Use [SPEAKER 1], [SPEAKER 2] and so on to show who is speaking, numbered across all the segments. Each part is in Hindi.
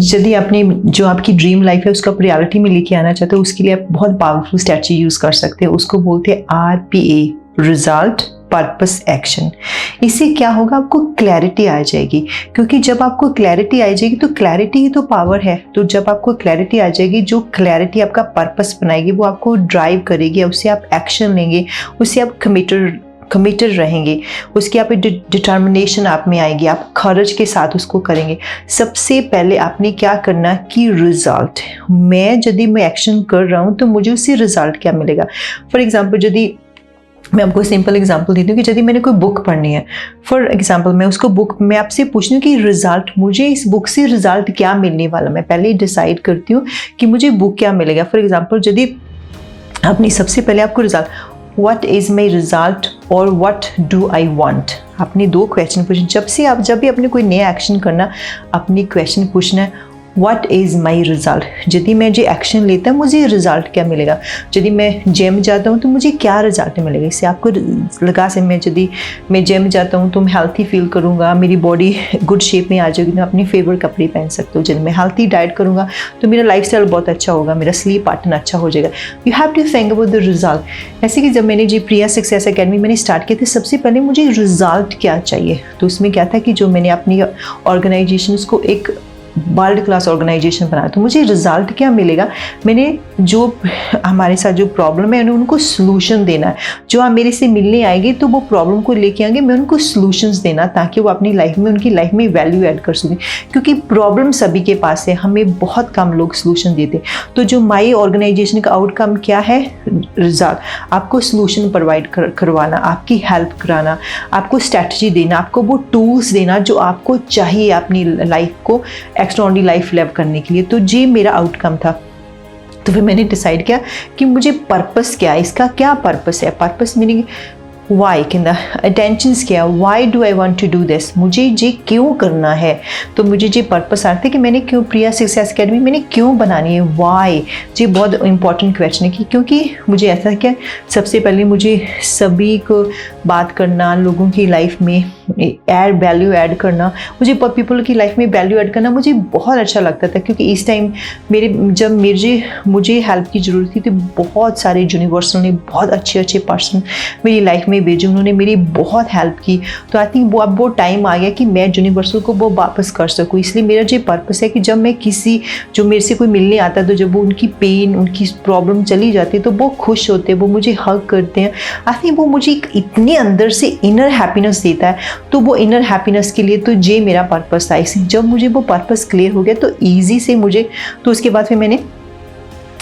[SPEAKER 1] यदि आपने जो आपकी ड्रीम लाइफ है उसको आप रियलिटी में लेके आना चाहते हो, उसके लिए आप बहुत पावरफुल स्ट्रैटेजी यूज़ कर सकते हो। उसको बोलते हैं RPA, रिजल्ट पर्पस एक्शन। इससे क्या होगा, आपको क्लैरिटी आ जाएगी, क्योंकि जब आपको क्लैरिटी आ जाएगी तो क्लैरिटी ही तो पावर है। तो जब आपको क्लैरिटी आ जाएगी, जो क्लैरिटी आपका पर्पस बनाएगी वो आपको ड्राइव करेगी, उससे आप एक्शन लेंगे, उससे आप कमिटेड रहेंगे, उसकी आप डिटर्मिनेशन आप में आएगी, आप खर्च के साथ उसको करेंगे। सबसे पहले आपने क्या करना कि रिजल्ट, यदि मैं एक्शन कर रहा हूँ तो मुझे उससे रिजल्ट क्या मिलेगा। फॉर एग्जाम्पल, यदि मैं आपको सिंपल एग्जांपल देती हूँ कि यदि मैंने कोई बुक पढ़नी है, फॉर एग्जांपल मैं आपसे पूछती हूँ कि रिजल्ट, मुझे इस बुक से रिजल्ट क्या मिलने वाला, मैं पहले ही डिसाइड करती हूँ कि मुझे बुक क्या मिलेगा। फॉर एग्जांपल, यदि आपने सबसे पहले आपको result, what is my result और व्हाट डू आई वांट, आपने 2 क्वेश्चन पूछे। जब भी आपने कोई नया एक्शन करना, अपनी क्वेश्चन पूछना है व्हाट इज़ माई रिजल्ट। यदि मैं जो एक्शन लेता हूँ मुझे रिजल्ट क्या मिलेगा। यदि मैं जिम जाता हूँ तो मुझे क्या रिजल्ट मिलेगा। इससे आपको लगा से यदि मैं जिम जाता हूँ तो मैं हेल्थी फील करूँगा, मेरी बॉडी गुड शेप में आ जाएगी, मैं अपनी फेवरेट कपड़े पहन सकता हूँ। यदि मैं हेल्थी डाइट करूँगा तो मेरा लाइफस्टाइल बहुत अच्छा होगा, मेरा स्लीप पैटर्न अच्छा हो जाएगा। You have to think about the result. ऐसे कि जब मैंने जी प्रिया सक्सेस एकेडमी मैंने स्टार्ट किया था, सबसे पहले मुझे रिजल्ट क्या चाहिए। तो उसमें क्या था कि जो मैंने अपनी ऑर्गेनाइजेशन को एक वर्ल्ड क्लास ऑर्गेनाइजेशन बनाया, तो मुझे रिजल्ट क्या मिलेगा। मैंने जो हमारे साथ जो प्रॉब्लम है उनको सोल्यूशन देना है। जो आप मेरे से मिलने आएंगे तो वो प्रॉब्लम को लेके आएंगे, मैं उनको सोल्यूशंस देना, ताकि वो अपनी लाइफ में, उनकी लाइफ में वैल्यू ऐड कर सकें। क्योंकि प्रॉब्लम सभी के पास है, हमें बहुत कम लोग सोल्यूशन देते। तो जो माई ऑर्गेनाइजेशन का आउटकम क्या है, रिजल्ट, आपको सोल्यूशन प्रोवाइड करवाना, आपकी हेल्प कराना, आपको स्ट्रैटेजी देना, आपको वो टूल्स देना जो आपको चाहिए अपनी लाइफ को एक्स्ट्राऑर्डिनरी लाइफ लिव करने के लिए। तो ये मेरा आउटकम था। तो फिर मैंने डिसाइड किया कि मुझे पर्पस क्या है, इसका क्या पर्पस है। पर्पस मीनिंग वाई, कहना अटेंशंस क्या, why do I want to do this, मुझे ये क्यों करना है। तो मुझे ये पर्पस आता है कि मैंने क्यों प्रिया सक्सेस एकेडमी मैंने क्यों बनानी है, वाई। ये बहुत इंपॉर्टेंट क्वेश्चन है कि क्योंकि मुझे ऐसा क्या, सबसे पहले मुझे सभी को बात करना, लोगों की लाइफ में वैल्यू ऐड करना, मुझे पीपल की लाइफ में वैल्यू ऐड करना मुझे बहुत अच्छा लगता था। क्योंकि इस टाइम मुझे हेल्प की ज़रूरत थी, तो बहुत सारे यूनिवर्सल ने बहुत अच्छे पर्सन मेरी लाइफ में भेजे, उन्होंने मेरी बहुत हेल्प की। तो आई थिंक वो टाइम आ गया कि मैं यूनिवर्सल को वो वापस कर सकूँ। इसलिए मेरा जो पर्पस है कि जब मैं किसी जो मेरे से कोई मिलने आता, तो जब वो उनकी पेन, उनकी प्रॉब्लम चली जाती है तो वो खुश होते हैं, वो मुझे हग करते हैं। आई थिंक वो मुझे इतने अंदर से इनर हैप्पीनेस देता है। तो वो इनर हैप्पीनेस के लिए तो ये मेरा पर्पस था। इसलिए जब मुझे वो पर्पस क्लियर हो गया तो ईजी से मुझे, तो उसके बाद फिर मैंने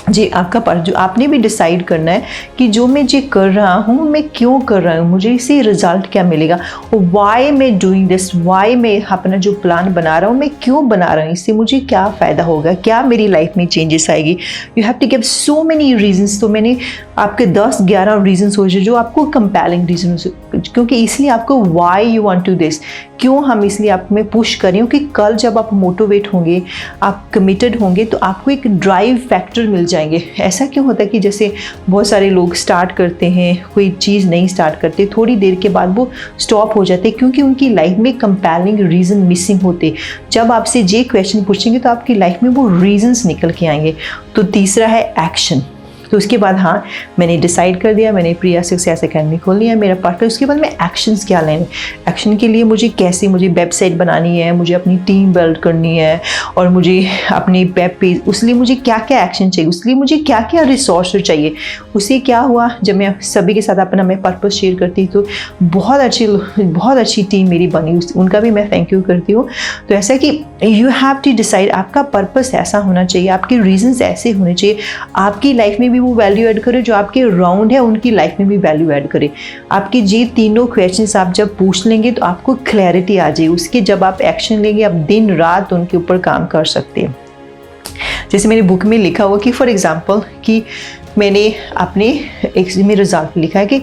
[SPEAKER 1] जी आपका जो आपने भी डिसाइड करना है कि जो मैं ये कर रहा हूँ मैं क्यों कर रहा हूँ, मुझे इससे रिजल्ट क्या मिलेगा, वाई मैं डूइंग दिस, वाई मैं अपना जो प्लान बना रहा हूँ मैं क्यों बना रहा हूँ, इससे मुझे क्या फ़ायदा होगा, क्या मेरी लाइफ में चेंजेस आएगी। You have to give so many reasons. तो मैंने आपके 10-11 रीजंस हो जो आपको कंपेलिंग रीजन, क्योंकि इसलिए आपको why you want to this, क्यों हम इसलिए आप में पुश कर रही हूँ कि कल जब आप मोटिवेट होंगे, आप कमिटेड होंगे, तो आपको एक ड्राइव फैक्टर मिल जाएंगे। ऐसा क्यों होता है कि जैसे बहुत सारे लोग स्टार्ट करते हैं, कोई चीज़ नहीं स्टार्ट करते, थोड़ी देर के बाद वो स्टॉप हो जाते हैं क्योंकि उनकी लाइफ में कंपेलिंग रीज़न मिसिंग होते। जब आपसे ये क्वेश्चन पूछेंगे तो आपकी लाइफ में वो रीजंस निकल के आएंगे। तो तीसरा है एक्शन। तो उसके बाद हाँ मैंने डिसाइड कर दिया, मैंने प्रिया सक्सेस एकेडमी खोल लिया, मेरा पार्टनर। उसके बाद मैं एक्शंस क्या लेने, एक्शन के लिए मुझे वेबसाइट बनानी है, मुझे अपनी टीम बिल्ड करनी है, और मुझे अपनी वेब पेज, उसलिए मुझे क्या क्या एक्शन चाहिए, उसके लिए मुझे क्या क्या रिसोर्स चाहिए। उससे क्या हुआ, जब मैं सभी के साथ अपना मैं पर्पस शेयर करती तो बहुत अच्छी टीम मेरी बनी, उनका भी मैं थैंक यू करती हूँ। तो ऐसा कि यू हैव टू डिसाइड, आपका पर्पस ऐसा होना चाहिए, आपके रीजंस ऐसे होने चाहिए, आपकी लाइफ में भी वो वैल्यू ऐड करे, जो आपके राउंड है उनकी लाइफ में भी वैल्यू ऐड करे। आपके ये तीनों क्वेश्चंस आप जब पूछ लेंगे तो आपको क्लैरिटी आ जाएगी। उसके जब आप एक्शन लेंगे, आप दिन रात उनके ऊपर काम कर सकते हैं। जैसे मेरी बुक में लिखा हुआ कि फॉर एग्जांपल कि मैंने अपने एक में रिजल्ट लिखा है कि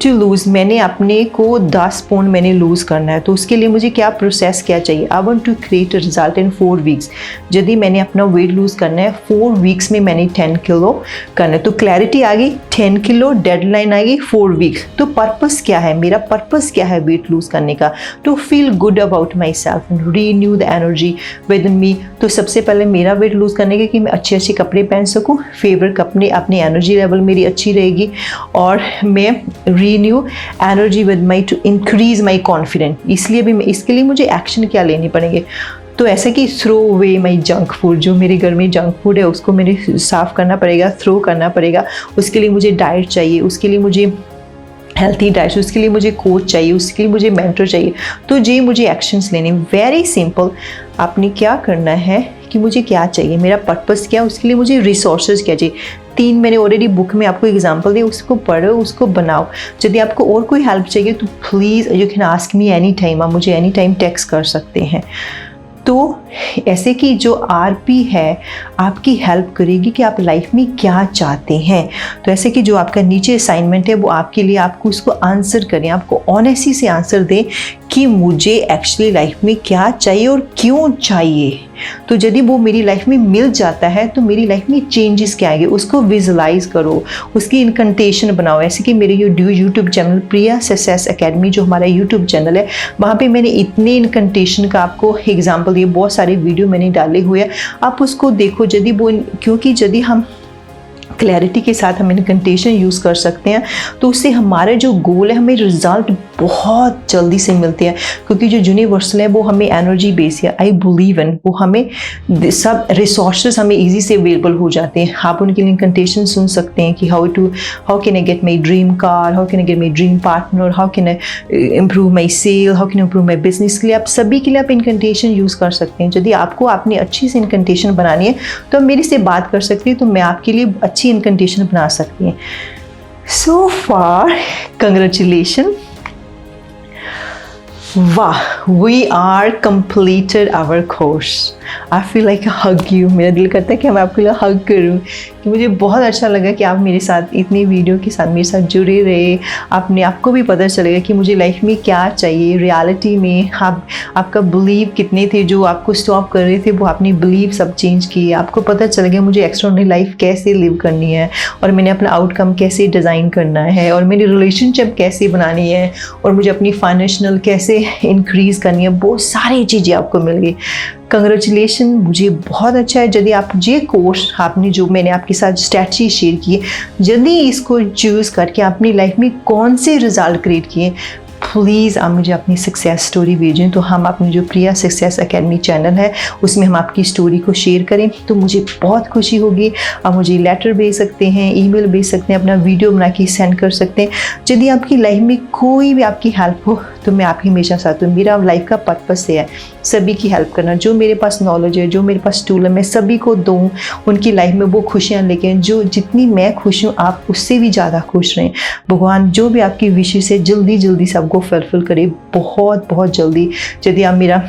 [SPEAKER 1] टू लूज़, मैंने अपने को 10 पाउंड मैंने लूज़ करना है, तो उसके लिए मुझे क्या प्रोसेस क्या चाहिए? I want to create a result in 4 weeks. यदि मैंने अपना वेट लूज़ करना है 4 वीक्स में मैंने 10 किलो करना है, तो क्लैरिटी आ गई, 10 किलो, डेडलाइन आ गई 4 वीक्स। तो पर्पस क्या है, मेरा पर्पस क्या है वेट लूज़ करने का? To feel good about myself, renew the energy within me. तो सबसे पहले मेरा वेट लूज़ करने का कि मैं अच्छे अच्छे कपड़े पहन सकूँ, फेवरेट कपड़े, अपनी एनर्जी लेवल मेरी अच्छी रहेगी, और मैं renew energy with my to increase my confidence. इसलिए भी इसके लिए मुझे एक्शन क्या लेने पड़ेंगे? तो ऐसे कि throw away my junk food, जो मेरे घर में जंक फूड है उसको मेरे साफ़ करना पड़ेगा, थ्रो करना पड़ेगा। उसके लिए मुझे डाइट चाहिए, उसके लिए मुझे हेल्थी डाइट, उसके लिए मुझे कोच चाहिए, उसके लिए मुझे मेंटर चाहिए। तो ये मुझे एक्शंस लेने, वेरी सिंपल। आपने क्या करना है कि मुझे क्या चाहिए, मेरा पर्पस क्या, उसके लिए मुझे रिसोर्सेज क्या चाहिए। 3 मैंने ऑलरेडी बुक में आपको एग्जांपल दिए, उसको पढ़ो, उसको बनाओ। यदि आपको और कोई हेल्प चाहिए तो please you can ask me any time, आप मुझे एनी टाइम टेक्स्ट कर सकते हैं। तो ऐसे कि जो आरपी है आपकी हेल्प करेगी कि आप लाइफ में क्या चाहते हैं। तो ऐसे कि जो आपका नीचे असाइनमेंट है वो आपके लिए, आपको उसको आंसर करें, आपको ऑनेस्टी से आंसर दें कि मुझे एक्चुअली लाइफ में क्या चाहिए और क्यों चाहिए। तो यदि वो मेरी लाइफ में मिल जाता है तो मेरी लाइफ में चेंजेस क्या आएंगे, उसको विजुलाइज करो, उसकी इनकंटेशन बनाओ। ऐसे कि मेरे यूट्यूब चैनल प्रिया सक्सेस एकेडमी, जो हमारा यूट्यूब चैनल है, वहाँ पे मैंने इतने इनकंटेशन का आपको एग्जांपल दिए, बहुत सारे वीडियो मैंने डाले हुए हैं, आप उसको देखो। यदि वो, क्योंकि यदि हम क्लैरिटी के साथ हम इनकंटेशन यूज़ कर सकते हैं तो उससे हमारे जो गोल है हमें रिजल्ट बहुत जल्दी से मिलते हैं, क्योंकि जो यूनिवर्सल है वो हमें एनर्जी बेस है, आई बिलीव इन, वो हमें सब रिसोर्सेज हमें इजी से अवेलेबल हो जाते हैं। आप उनके लिए इनकंटेशन सुन सकते हैं कि how can I get my dream car, how can I get my dream partner, how can I improve my sale, how can improve my business. के लिए आप सभी के लिए आप इनकंटेशन यूज़ कर सकते हैं। यदि आपको अपनी अच्छी से इनकंटेशन बनानी है तो आप मेरे से बात कर सकते हैं, तो मैं आपके लिए अच्छी इनकंटेशन बना सकती हैं। सो फार कंग्रेचुलेशन, वाह, we are completed our course. I feel like hug you, मेरा दिल करता है कि मैं आपके लिए हग करूँ, कि मुझे बहुत अच्छा लगा कि आप मेरे साथ इतनी वीडियो के साथ मेरे साथ जुड़े रहे। आपको भी पता चलेगा कि मुझे लाइफ में क्या चाहिए, रियलिटी में आपका बिलीव कितने थे जो आपको स्टॉप कर रहे थे, वो आपने बिलीव सब चेंज किए। आपको पता चलेगा मुझे एक्स्ट्राऑर्डिनरी लाइफ कैसे लिव करनी है, और मैंने अपना आउटकम कैसे डिज़ाइन करना है, और मेरी रिलेशनशिप कैसे बनानी है, और मुझे अपनी फाइनेंशियल कैसे इंक्रीज़ करनी है। बहुत सारी चीज़ें आपको मिल गई। कंग्रेचुलेशन, मुझे बहुत अच्छा है। यदि आप ये कोर्स, आपने जो मैंने आपके साथ स्ट्रैटेजी शेयर की, यदि इसको चूज़ करके अपनी लाइफ में कौन से रिजल्ट क्रिएट किए, प्लीज़ आप मुझे अपनी सक्सेस स्टोरी भेजें। तो हम अपनी जो प्रिया सक्सेस एकेडमी चैनल है उसमें हम आपकी स्टोरी को शेयर करें तो मुझे बहुत खुशी होगी। आप मुझे लेटर भेज सकते हैं, ईमेल भेज सकते हैं, अपना वीडियो बना के सेंड कर सकते हैं। यदि आपकी लाइफ में कोई भी आपकी हेल्प हो तो मैं आपकी हमेशा साथ हूँ। मेरा लाइफ का पर्पस है सभी की हेल्प करना। जो मेरे पास नॉलेज है, जो मेरे पास टूल है, मैं सभी को दूँ, उनकी लाइफ में वो खुशियाँ लेके, जो जितनी मैं खुश हूँ आप उससे भी ज़्यादा खुश रहें। भगवान जो भी आपकी विशेष है जल्दी जल्दी सबको फुलफिल करे, बहुत बहुत जल्दी। यदि आप मेरा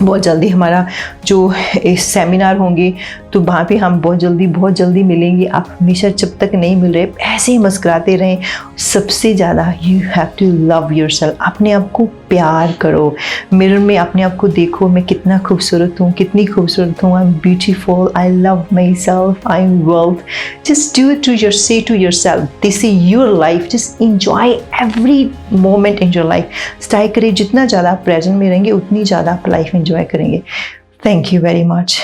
[SPEAKER 1] बहुत जल्दी हमारा जो सेमिनार होंगे तो वहाँ पे हम बहुत जल्दी मिलेंगे। आप हमेशा जब तक नहीं मिल रहे ऐसे ही मुस्कुराते रहें। सबसे ज़्यादा you have to love yourself, अपने आप को प्यार करो। मिरर में अपने आप को देखो, मैं कितना खूबसूरत हूँ, कितनी खूबसूरत हूँ, I am beautiful, I love myself, I am wealth. Just do it to your, say to yourself, this is your life, just enjoy every moment in your life. ट्राई करिए जितना ज़्यादा आप प्रेजेंट में रहेंगे उतनी ज़्यादा आप लाइफ एंजॉय करेंगे। Thank you very much.